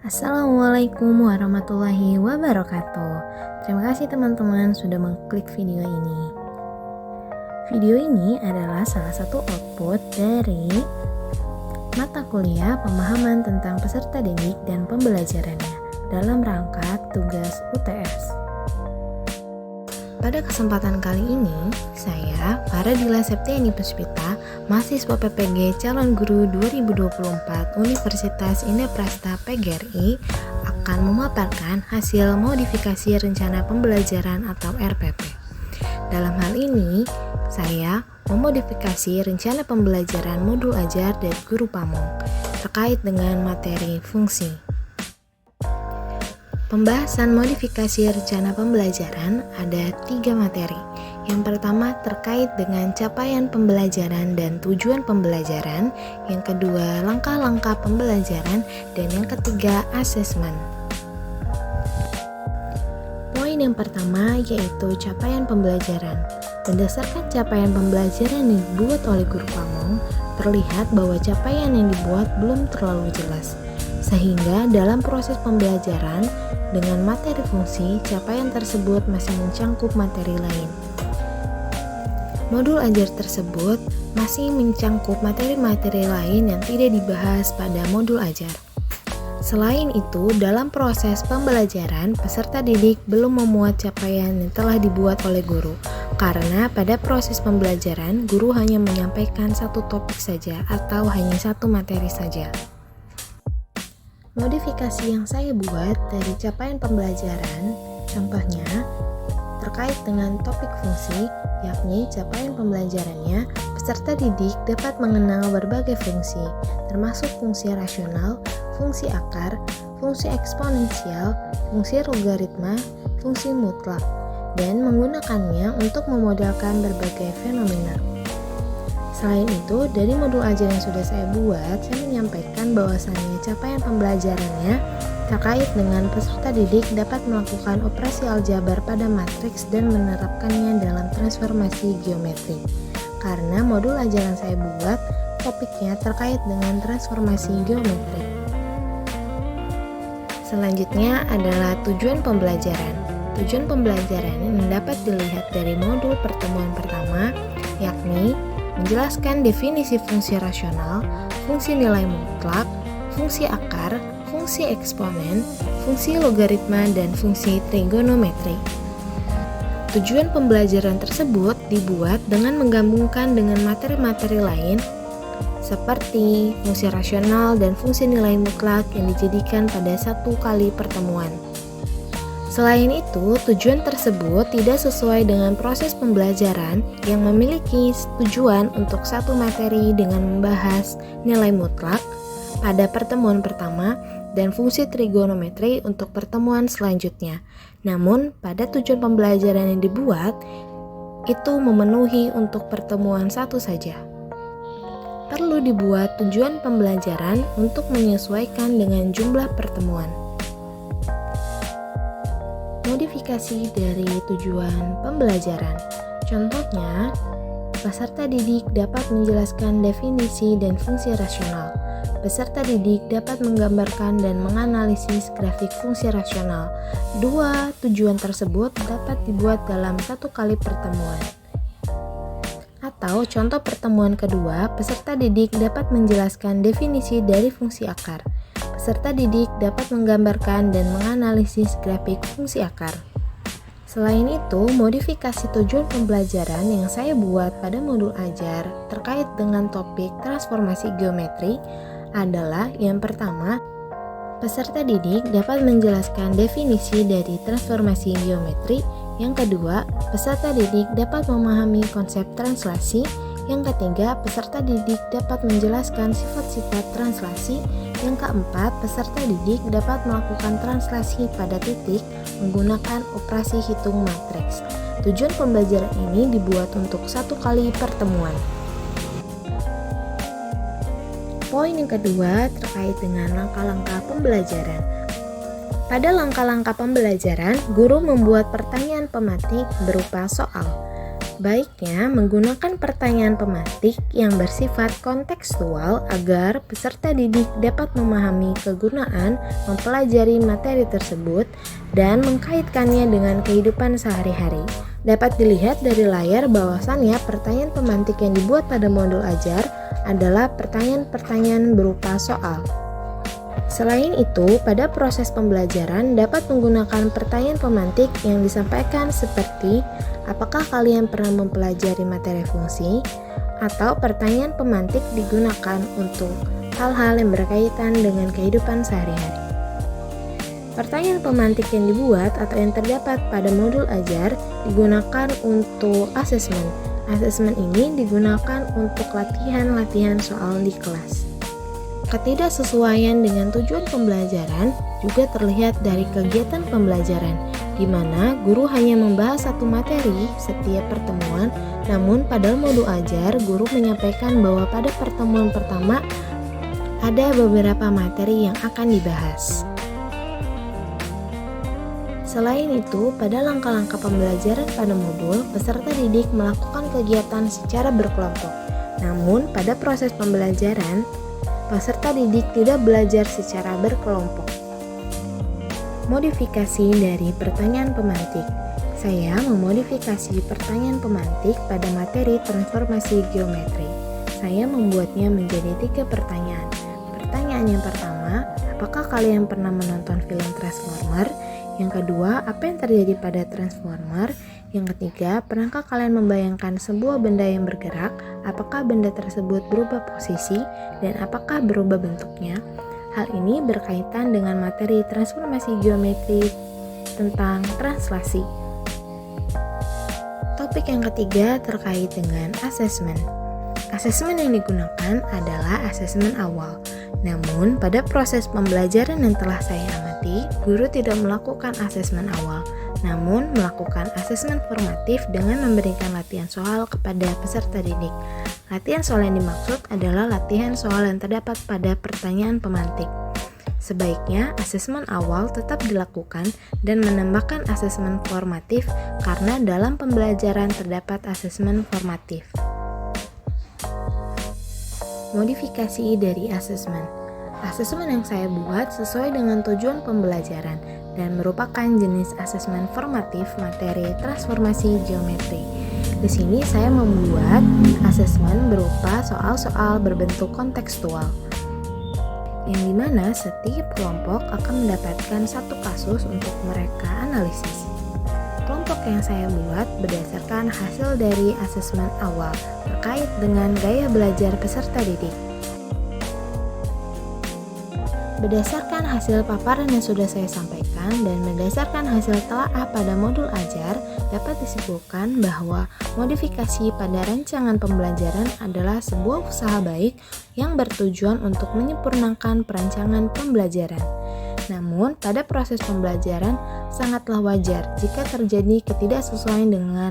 Assalamualaikum warahmatullahi wabarakatuh. Terima kasih teman-teman sudah mengklik video ini. Video ini adalah salah satu output dari mata kuliah pemahaman tentang peserta didik dan pembelajarannya dalam rangka tugas UTS. Pada kesempatan kali ini, saya, Faradila Septiani Puspita, mahasiswa PPG Calon Guru 2024 Universitas Indah-Prastha PGRI, akan memaparkan hasil modifikasi rencana pembelajaran atau RPP. Dalam hal ini, saya memodifikasi rencana pembelajaran modul ajar dari Guru Pamong terkait dengan materi fungsi. Pembahasan modifikasi rencana pembelajaran ada 3 materi. Yang pertama terkait dengan capaian pembelajaran dan tujuan pembelajaran, yang kedua langkah-langkah pembelajaran, dan yang ketiga asesmen. Poin yang pertama yaitu capaian pembelajaran. Berdasarkan capaian pembelajaran yang dibuat oleh Guru Pamong, terlihat bahwa capaian yang dibuat belum terlalu jelas. Sehingga dalam proses pembelajaran dengan materi fungsi, capaian tersebut masih mencangkup materi lain. Modul ajar tersebut masih mencangkup materi-materi lain yang tidak dibahas pada modul ajar. Selain itu, dalam proses pembelajaran, peserta didik belum memuat capaian yang telah dibuat oleh guru, karena pada proses pembelajaran, guru hanya menyampaikan satu topik saja atau hanya satu materi saja. Modifikasi yang saya buat dari capaian pembelajaran, contohnya terkait dengan topik fungsi, yakni capaian pembelajarannya, peserta didik dapat mengenal berbagai fungsi, termasuk fungsi rasional, fungsi akar, fungsi eksponensial, fungsi logaritma, fungsi mutlak, dan menggunakannya untuk memodelkan berbagai fenomena. Selain itu, dari modul ajar yang sudah saya buat, saya menyampaikan bahwasannya capaian pembelajarannya terkait dengan peserta didik dapat melakukan operasi aljabar pada matriks dan menerapkannya dalam transformasi geometri. Karena modul ajar yang saya buat, topiknya terkait dengan transformasi geometri. Selanjutnya adalah tujuan pembelajaran. Tujuan pembelajaran yang dapat dilihat dari modul pertemuan pertama, yakni menjelaskan definisi fungsi rasional, fungsi nilai mutlak, fungsi akar, fungsi eksponen, fungsi logaritma, dan fungsi trigonometri. Tujuan pembelajaran tersebut dibuat dengan menggabungkan dengan materi-materi lain seperti fungsi rasional dan fungsi nilai mutlak yang dijadikan pada satu kali pertemuan. Selain itu, tujuan tersebut tidak sesuai dengan proses pembelajaran yang memiliki tujuan untuk satu materi dengan membahas nilai mutlak pada pertemuan pertama dan fungsi trigonometri untuk pertemuan selanjutnya. Namun, pada tujuan pembelajaran yang dibuat, itu memenuhi untuk pertemuan satu saja. Perlu dibuat tujuan pembelajaran untuk menyesuaikan dengan jumlah pertemuan. Modifikasi dari tujuan pembelajaran. Contohnya, peserta didik dapat menjelaskan definisi dan fungsi rasional. Peserta didik dapat menggambarkan dan menganalisis grafik fungsi rasional. Dua tujuan tersebut dapat dibuat dalam satu kali pertemuan. Atau contoh pertemuan kedua, peserta didik dapat menjelaskan definisi dari fungsi akar. Peserta didik dapat menggambarkan dan menganalisis grafik fungsi akar. Selain itu, modifikasi tujuan pembelajaran yang saya buat pada modul ajar terkait dengan topik transformasi geometri adalah yang pertama, peserta didik dapat menjelaskan definisi dari transformasi geometri. Yang kedua, peserta didik dapat memahami konsep translasi. Yang ketiga, peserta didik dapat menjelaskan sifat-sifat translasi. Yang keempat, peserta didik dapat melakukan translasi pada titik menggunakan operasi hitung matriks. Tujuan pembelajaran ini dibuat untuk satu kali pertemuan. Poin yang kedua terkait dengan langkah-langkah pembelajaran. Pada langkah-langkah pembelajaran, guru membuat pertanyaan pematik berupa soal. Baiknya menggunakan pertanyaan pemantik yang bersifat kontekstual agar peserta didik dapat memahami kegunaan mempelajari materi tersebut dan mengkaitkannya dengan kehidupan sehari-hari. Dapat dilihat dari layar bahwasannya pertanyaan pemantik yang dibuat pada modul ajar adalah pertanyaan-pertanyaan berupa soal. Selain itu, pada proses pembelajaran dapat menggunakan pertanyaan pemantik yang disampaikan seperti apakah kalian pernah mempelajari materi fungsi? Atau pertanyaan pemantik digunakan untuk hal-hal yang berkaitan dengan kehidupan sehari-hari. Pertanyaan pemantik yang dibuat atau yang terdapat pada modul ajar digunakan untuk asesmen. Asesmen ini digunakan untuk latihan-latihan soal di kelas. Ketidaksesuaian dengan tujuan pembelajaran juga terlihat dari kegiatan pembelajaran, di mana guru hanya membahas satu materi setiap pertemuan, namun pada modul ajar guru menyampaikan bahwa pada pertemuan pertama ada beberapa materi yang akan dibahas. Selain itu, pada langkah-langkah pembelajaran pada modul, peserta didik melakukan kegiatan secara berkelompok. Namun, pada proses pembelajaran, peserta didik tidak belajar secara berkelompok. Modifikasi dari pertanyaan pemantik. Saya memodifikasi pertanyaan pemantik pada materi transformasi geometri. Saya membuatnya menjadi 3 pertanyaan. Pertanyaan yang pertama, apakah kalian pernah menonton film Transformer? Yang kedua, apa yang terjadi pada Transformer? Yang ketiga, pernahkah kalian membayangkan sebuah benda yang bergerak? Apakah benda tersebut berubah posisi dan apakah berubah bentuknya? Hal ini berkaitan dengan materi transformasi geometri tentang translasi. Topik yang ketiga terkait dengan asesmen. Asesmen yang digunakan adalah asesmen awal. Namun, pada proses pembelajaran yang telah saya amati, guru tidak melakukan asesmen awal, namun melakukan asesmen formatif dengan memberikan latihan soal kepada peserta didik. Latihan soal yang dimaksud adalah latihan soal yang terdapat pada pertanyaan pemantik. Sebaiknya asesmen awal tetap dilakukan dan menambahkan asesmen formatif karena dalam pembelajaran terdapat asesmen formatif. Modifikasi dari asesmen. Asesmen yang saya buat sesuai dengan tujuan pembelajaran dan merupakan jenis asesmen formatif materi transformasi geometri. Di sini saya membuat asesmen berupa soal-soal berbentuk kontekstual, yang dimana setiap kelompok akan mendapatkan satu kasus untuk mereka analisis. Kelompok yang saya buat berdasarkan hasil dari asesmen awal terkait dengan gaya belajar peserta didik. Berdasarkan hasil paparan yang sudah saya sampaikan dan berdasarkan hasil telaah pada modul ajar, dapat disimpulkan bahwa modifikasi pada rancangan pembelajaran adalah sebuah usaha baik yang bertujuan untuk menyempurnakan perancangan pembelajaran. Namun, pada proses pembelajaran sangatlah wajar jika terjadi ketidaksesuaian dengan